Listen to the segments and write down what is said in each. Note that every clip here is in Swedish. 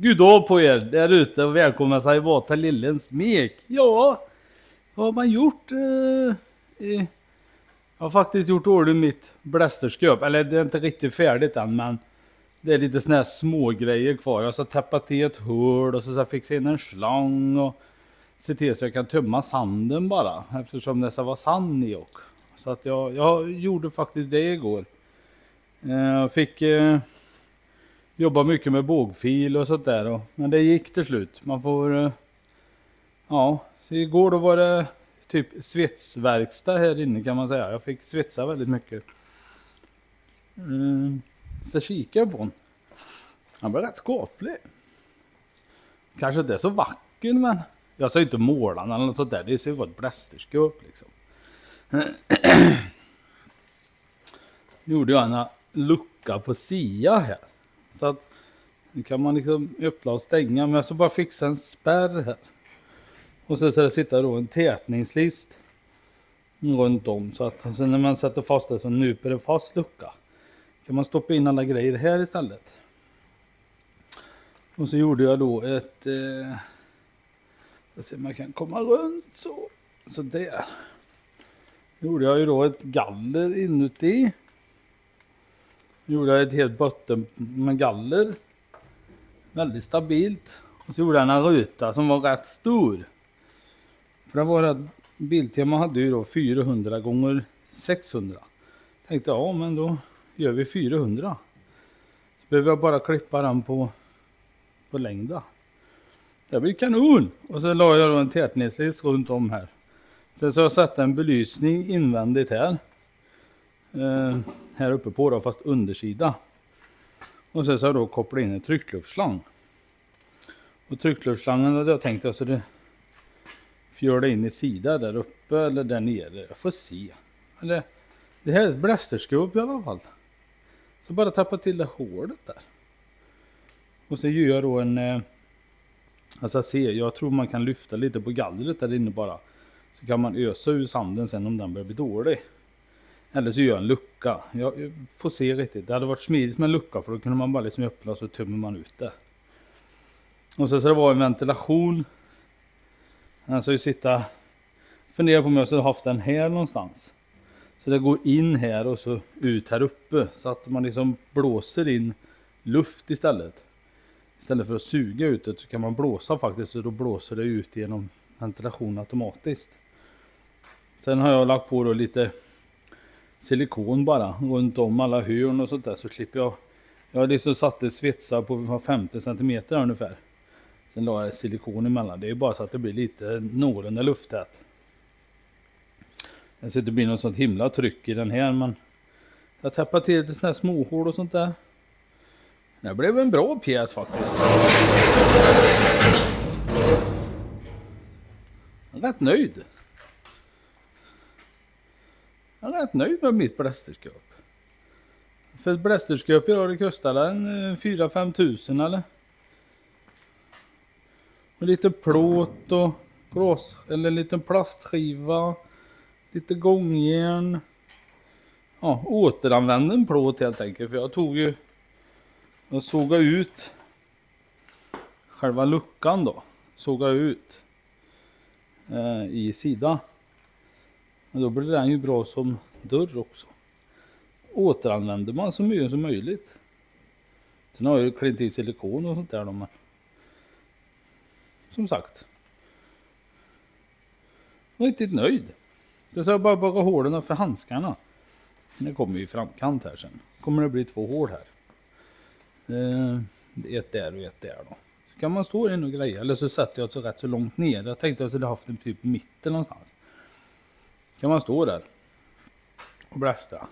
Goddag på er där ute och välkomna sig vara till Lillens mek. Ja, vad har man gjort? Jag har faktiskt gjort ordentligt mitt blästersköp. Eller det är inte riktigt färdigt än, men det är lite såna här små grejer kvar. Jag ska täppa till ett hål och så fixa in en slang och se till så jag kan tömma sanden bara. Eftersom det ska vara sand i och. Så att jag gjorde faktiskt det igår. Jag fick jobba mycket med bågfil och sånt där. Men det gick till slut. Man får... ja, så igår då var det typ svetsverkstad här inne kan man säga. Jag fick svetsa väldigt mycket. Så kikar jag på den. Han var rätt skaplig. Kanske inte så vacker, men jag sa inte måla eller något sånt där. Det ser ju vara ett blästerskåp liksom. Gjorde jag en lucka på sia här. Så att nu kan man liksom öppna och stänga. Men jag ska bara fixa en spärr här. Och så ska det sitta då en tätningslist runt om. Så att så när man sätter fast det så nyper det fast lucka. Kan man stoppa in alla grejer här istället. Och så gjorde jag då ett... jag ser om jag kan komma runt så. Så där. Gjorde jag ju då ett galler inuti. Gjorde jag ett helt botten med galler. Väldigt stabilt. Och så gjorde jag en ruta som var rätt stor. För det var att Biltema hade ju då 400 gånger 600. Tänkte ja, men då gör vi 400. Så behöver jag bara klippa den på längda. Det blir kanon. Och så la jag då en tätningslist runt om här. Sen så har jag satt en belysning invändigt här. Här uppe på då, fast undersida. Och sen så har jag då kopplat in en tryckluftsslang. Och tryckluftsslangen hade jag tänkt alltså det fjörde in i sida där uppe eller där nere. Jag får se. Eller, det här är ett blästerskåp i alla fall. Så bara tappa till det hålet där. Och så gör jag då en... alltså jag tror man kan lyfta lite på gallret där inne bara. Så kan man ösa ur sanden sen om den börjar bli dålig. Eller så gör jag en lucka. Jag får se riktigt. Det hade varit smidigt med en lucka för då kunde man bara liksom öppna och så tömmer man ut det. Och så det var en ventilation. Alltså jag sitta fundera på om jag skulle haft den här någonstans. Så det går in här och så ut här uppe. Så att man liksom blåser in luft istället. Istället för att suga ut det så kan man blåsa faktiskt. Så då blåser det ut genom ventilation automatiskt. Sen har jag lagt på då lite silikon bara runt om alla hörn och sånt där. Så slipper jag har liksom satt det svetsa på 50 cm ungefär. Sen la jag silikon emellan. Det är bara så att det blir lite någorlunda lufttätt. Det ser inte bli något sånt himla tryck i den här, men jag tappar till lite såna här småhål och sånt där. Det blev en bra pjäs faktiskt. Jag är rätt nöjd. Jag är rätt nöjd med mitt blästerskåp. För ett blästerskåp idag det kostar en 4-5 tusen eller? Och lite plåt och glas eller en liten plastskiva. Lite gångjärn. Ja, återanvänd en plåt helt enkelt. För jag sågade ut själva luckan då. Sågade ut i sida. Men då blir den ju bra som dörr också. Återanvänder man så mycket som möjligt. Sen har jag ju klint i silikon och sånt där då, men som sagt. Riktigt nöjd. Det så jag bara hålen för handskarna. Det kommer ju i framkant här sen. Kommer det bli 2 hål här. Ett där och ett där då. Så kan man stå in och greja. Eller så sätter jag så rätt så långt ner. Jag tänkte att jag skulle haft en typ mitten någonstans. Kan man stå där. Och blästra.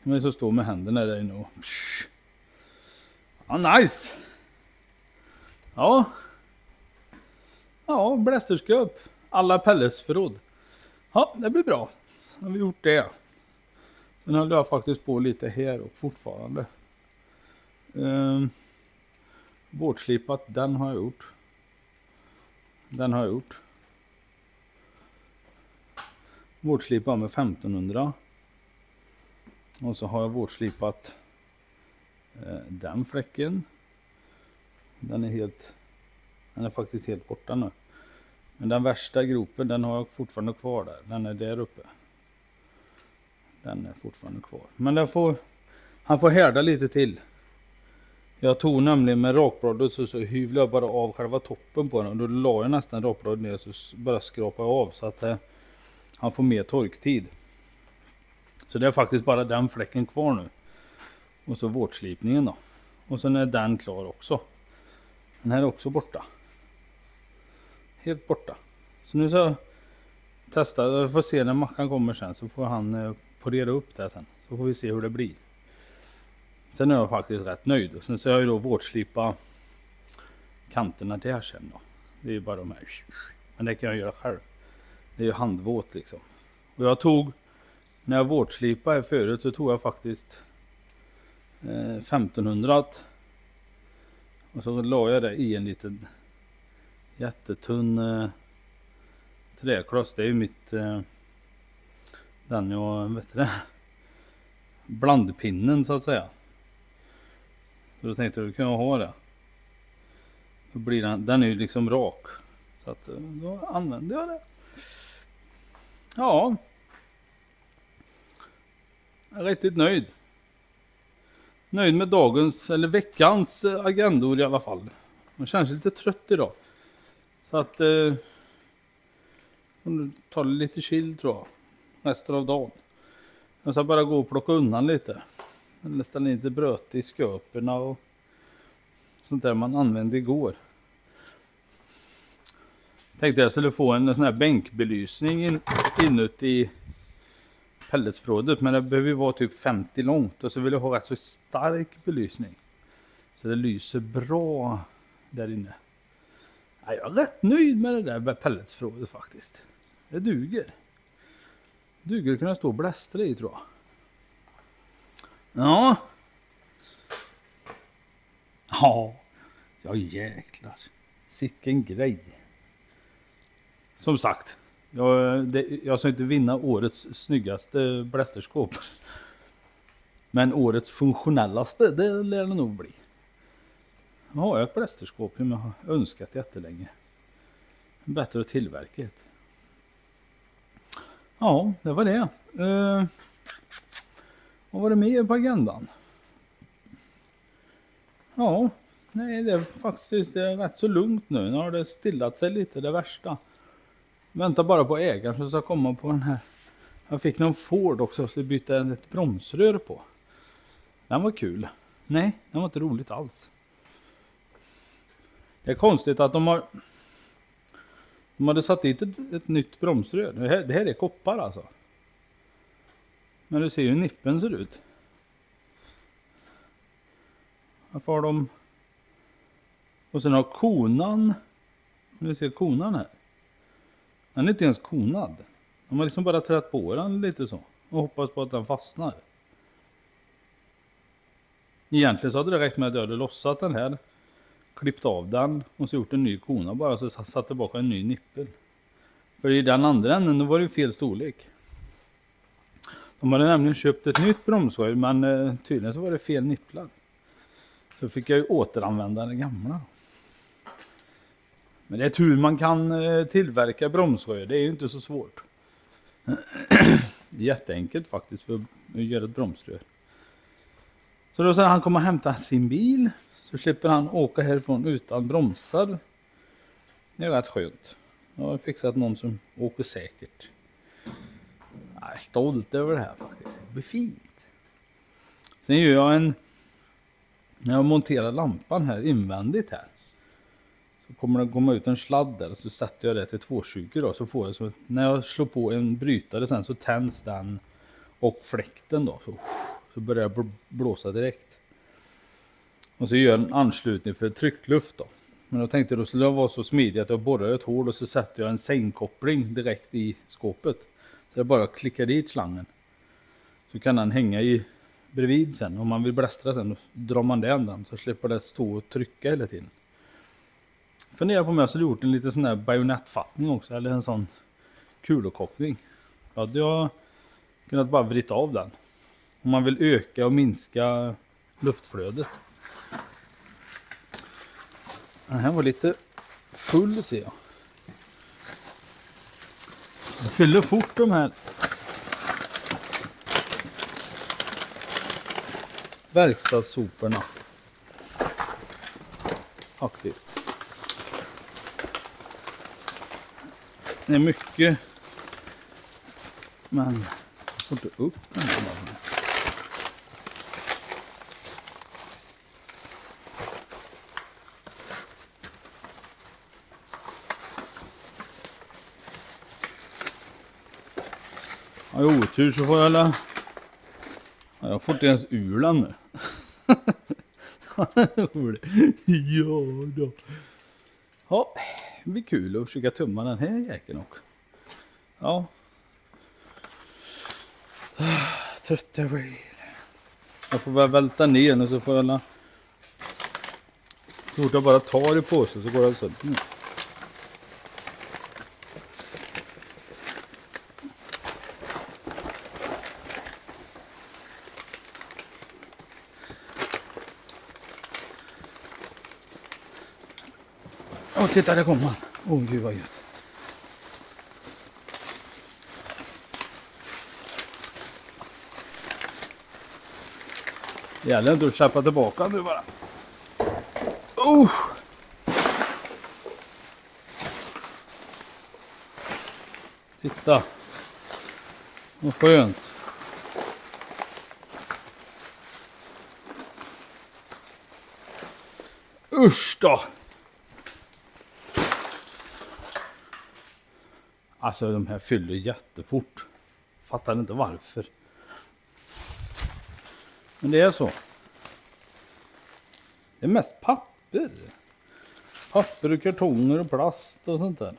Kan man så stå med händerna där inne och... Ja, nice! Ja. Ja, blästerskåp. Alla pelletsförråd. Ja, det blir bra. Har vi gjort det. Sen höll jag faktiskt på lite här och fortfarande. Bordslipat, den har jag gjort. Bordslipat med 1500. Och så har jag bordslipat den fläcken. Den är faktiskt helt borta nu. Men den värsta gropen, den har jag fortfarande kvar där. Den är där uppe. Den är fortfarande kvar. Men han får härda lite till. Jag tog nämligen med rakbladet så hyvlade jag bara av själva toppen på den. Och då la jag nästan rakbladet ner så bara skrapade jag av så att han får mer torktid. Så det är faktiskt bara den fläcken kvar nu. Och så vårtslipningen då. Och sen är den klar också. Den här är också borta. Helt borta. Så nu så testar jag. Får se när Mackan kommer sen. Så får han porera upp det sen. Så får vi se hur det blir. Sen är jag faktiskt rätt nöjd. Och sen så har jag ju då vårtslipa kanterna där sen då. Det är ju bara de här. Men det kan jag göra själv. Det är ju handvåt liksom. Och jag tog, när jag vårtslipade här förut så tog jag faktiskt 1500. Och så la jag det i en liten jättetunn träkloss. Det är ju mitt den jag vet det, blandpinnen så att säga. Så då tänkte jag att du kan ha det. Då blir den är ju liksom rak. Så att då använder jag det. Ja. Jag är riktigt nöjd. Nöjd med dagens eller veckans agendor i alla fall. Man känns lite trött idag. Så att ta lite chill tror jag. Resten av dagen. Jag ska bara gå och plocka undan lite. Eller ställa in lite bröt i sköperna och sånt där man använde igår. Tänkte jag skulle få en sån här bänkbelysning inuti pelletsförrådet. Men det behöver ju vara typ 50 långt. Och så vill jag ha rätt så stark belysning. Så det lyser bra där inne. Ja, jag är rätt nöjd med det där pelletsförrådet faktiskt. Det duger. Duger att kunna stå och blästra i tror jag. Ja. Ja jäklar. Sicken grej. Som sagt. Jag ska inte vinna årets snyggaste blästerskåp. Men årets funktionellaste, det lär det nog bli. Nu har jag ett blästerskåp som jag har önskat jättelänge. Bättre att tillverka ett. Ja, det var det. Vad var det mer på agendan? Ja, nej det är faktiskt rätt så lugnt nu. Nu har det stillat sig lite det värsta. Väntar bara på ägaren som ska komma på den här. Jag fick någon Ford också jag skulle byta ett bromsrör på. Den var kul. Nej, den var inte roligt alls. Det är konstigt att de hade satt dit ett nytt bromsrör. Det här är koppar alltså. Men du ser ju hur nippen ser ut. Varför har de... Och sen har konan... Nu ser konan här. Den är inte ens konad. De har liksom bara trätt på den lite så. Och hoppas på att den fastnar. Egentligen så hade det räckt med att jag hade lossat den här. Klippt av den och så gjort en ny kona bara så satt tillbaka en ny nippel. För i den andra änden då var det fel storlek. De hade nämligen köpt ett nytt bromsrör men tydligen så var det fel nipplar. Så fick jag ju återanvända den gamla. Men det är tur man kan tillverka bromsrör. Det är ju inte så svårt. Det är jätteenkelt faktiskt för att göra ett bromsrör. Så då sen han kommer hämta sin bil så slipper han åka härifrån utan bromsar. Det är rätt skönt. Jag har fixat någon som åker säkert. Jag är stolt över det här faktiskt. Det blir fint. Sen gör jag när jag monterar lampan här invändigt här. Så kommer det komma ut en sladd där och så sätter jag det till 220 då. Så får jag så när jag slår på en brytare sen så tänds den och fläkten då. Så börjar jag blåsa direkt. Och så gör jag en anslutning för tryckluft då. Men jag tänkte då skulle jag vara så smidig att jag borrar ett hål och så sätter jag en sängkoppling direkt i skåpet. Så jag bara klickar dit slangen. Så kan den hänga i bredvid sen. Om man vill blästra sen då drar man den så slipper det stå och trycka hela tiden. Funderar på om jag skulle gjort en liten sån här bajonettfattning också. Eller en sån kulokoppling. Ja, hade jag kunnat bara vrita av den. Om man vill öka och minska luftflödet. Den här var lite full, ser jag. Jag fyller fort de här verkstadssoporna. Faktiskt. Det är mycket. Men jag får inte upp den här. Ja, i otur så får jag jag får inte ens ur den nu. Ja då. Ja, det blir kul att försöka tumma den här jäkeln också. Ja. Trött jag blir. Jag får bara välta ner den och så får jag så fort jag bara tar i påsen så går det sönder. Åh, titta, där kommer han. Åh, gud vad gött. Det gäller inte att släppa tillbaka nu bara. Titta. Vad skönt. Usch då. Alltså de här fyller jättefort. Fattar inte varför. Men det är så. Det är mest papper. Papper och kartonger och plast och sånt där.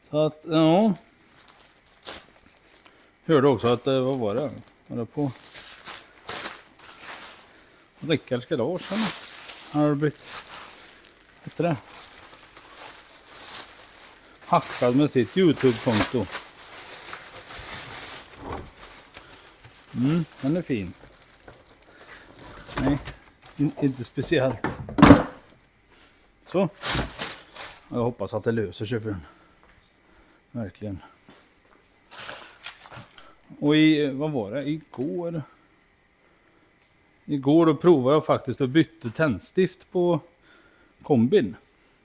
Så att, ja. Hörde också att, vad var det? Var det på Rickards garage? Han har blivit, vet du det? Hackad med sitt YouTube-konto. Den är fin. Nej, inte speciellt. Så. Jag hoppas att det löser sig för den. Verkligen. Och vad var det? Igår då provade jag faktiskt att byta tändstift på kombin.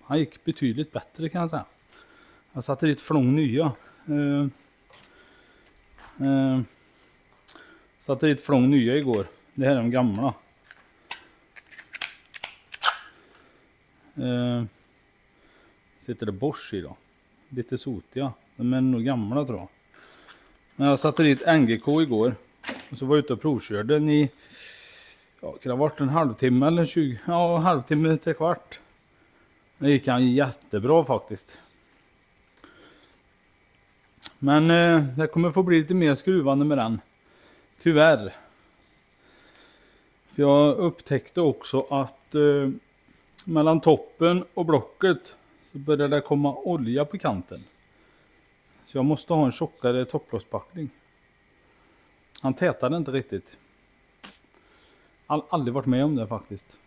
Han gick betydligt bättre, kan jag säga. Jag satte dit flång nya. Satte dit flång nya igår. Det här är de gamla. Sitter det Bosch i då. Lite sotiga. De är nog gamla, tror jag. Men jag satte dit NGK igår. Och så var jag ute och provkörde den i, ja, det har varit en halvtimme eller 20. Ja, halvtimme till kvart. Det gick han jättebra faktiskt. Men det kommer få bli lite mer skruvande med den. Tyvärr. För jag upptäckte också att mellan toppen och blocket så började det komma olja på kanten. Så jag måste ha en tjockare topplåspackning. Han tätade inte riktigt. Aldrig varit med om det faktiskt.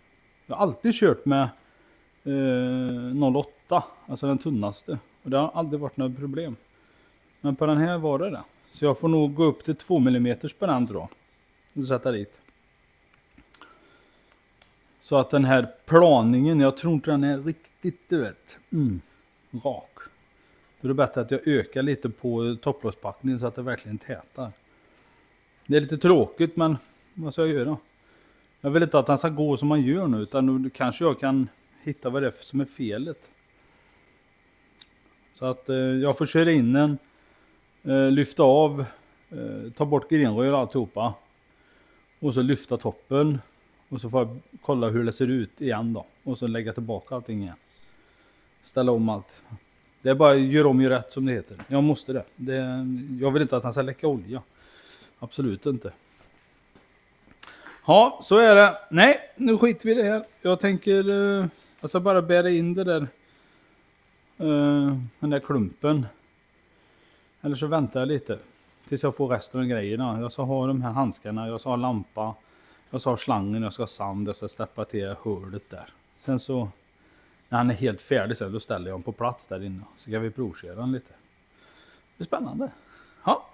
Jag har alltid kört med 0,8. Alltså den tunnaste. Och det har aldrig varit några problem. Men på den här var det. Så jag får nog gå upp till 2 mm på den, tror jag. Och sätta dit. Så att den här planingen, jag tror inte den är riktigt, du vet, rak. Då är det bättre att jag ökar lite på topplåspackningen så att det verkligen tätar. Det är lite tråkigt, men vad ska jag göra? Jag vill inte att den ska gå som man gör nu, utan nu kanske jag kan hitta vad det är som är felet. Så att jag får köra in den, lyfta av, ta bort grenrör och alltihopa. Och så lyfta toppen. Och så får jag kolla hur det ser ut igen då. Och så lägga tillbaka allting igen. Ställa om allt. Det är bara gör om, gör rätt, som det heter. Jag måste det. Jag vill inte att han ska läcka olja. Absolut inte. Ja, så är det. Nej, nu skiter vi i det här. Jag tänker, jag ska bara bära in det där. Den där klumpen. Eller så väntar jag lite. Tills jag får resten av grejerna. Jag ska ha de här handskarna. Jag ska ha lampa. Jag ska ha slangen, jag ska ha sand, jag ska steppa till hålet där. Sen så när han är helt färdig så då ställer jag honom på plats där inne. Så kan vi provköra den lite. Det är spännande. Ja.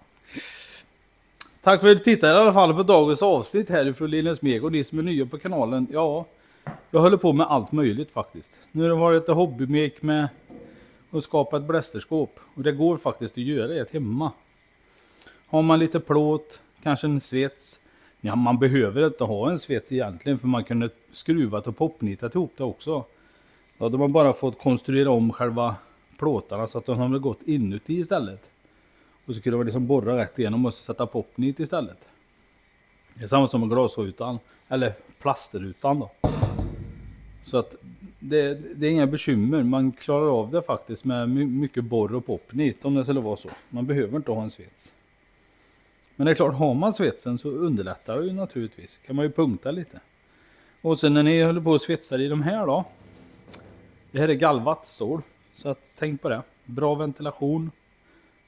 Tack för att du tittade i alla fall på dagens avsnitt här från Linus Meg. Och ni som är nya på kanalen, ja, jag håller på med allt möjligt faktiskt. Nu har det varit ett hobbymek med att skapa ett blästerskåp. Och det går faktiskt att göra det hemma. Har man lite plåt, kanske en svets. Ja, man behöver inte ha en svets egentligen för man kunde skruva och popnitat ihop det också. Då hade man bara fått konstruera om själva plåtarna så att de hade gått inuti istället. Och så kunde man liksom borra rätt igenom och sätta popnit istället. Det är samma som med glasrutan, eller plastrutan då. Så att det är inga bekymmer, man klarar av det faktiskt med mycket borr och popnit om det skulle vara så. Man behöver inte ha en svets. Men det är klart, har man svetsen så underlättar det ju naturligtvis. Kan man ju punkta lite. Och sen när ni håller på och svetsar i de här då. Det här är galvat stål. Så att tänk på det. Bra ventilation.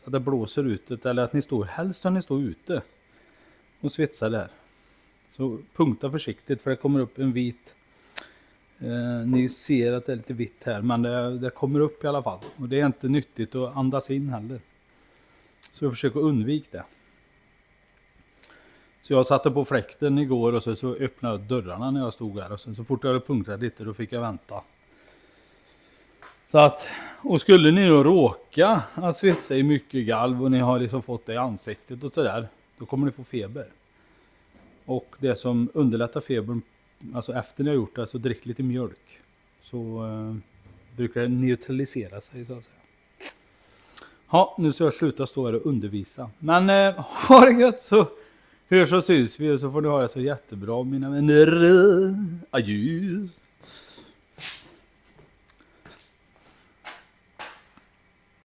Så att det blåser ut eller att ni står, helst när ni står ute. Och svetsar där. Så punkta försiktigt för det kommer upp en vit. Ni ser att det är lite vitt här men det kommer upp i alla fall. Och det är inte nyttigt att andas in heller. Så jag försöker undvika det. Så jag satte på fläkten igår och så öppnade jag dörrarna när jag stod här. Och sen så fort jag hade punktat lite då fick jag vänta. Så att, och skulle ni då råka att svetsa i mycket galv och ni har liksom fått det i ansiktet och sådär. Då kommer ni få feber. Och det som underlättar febern, alltså efter ni har gjort det, så drick lite mjölk. Så brukar det neutralisera sig så att säga. Ja, nu ska jag sluta stå här och undervisa. Men ha det gött så hörs och syns vi och så får ni ha det så jättebra mina vänner. Adjö!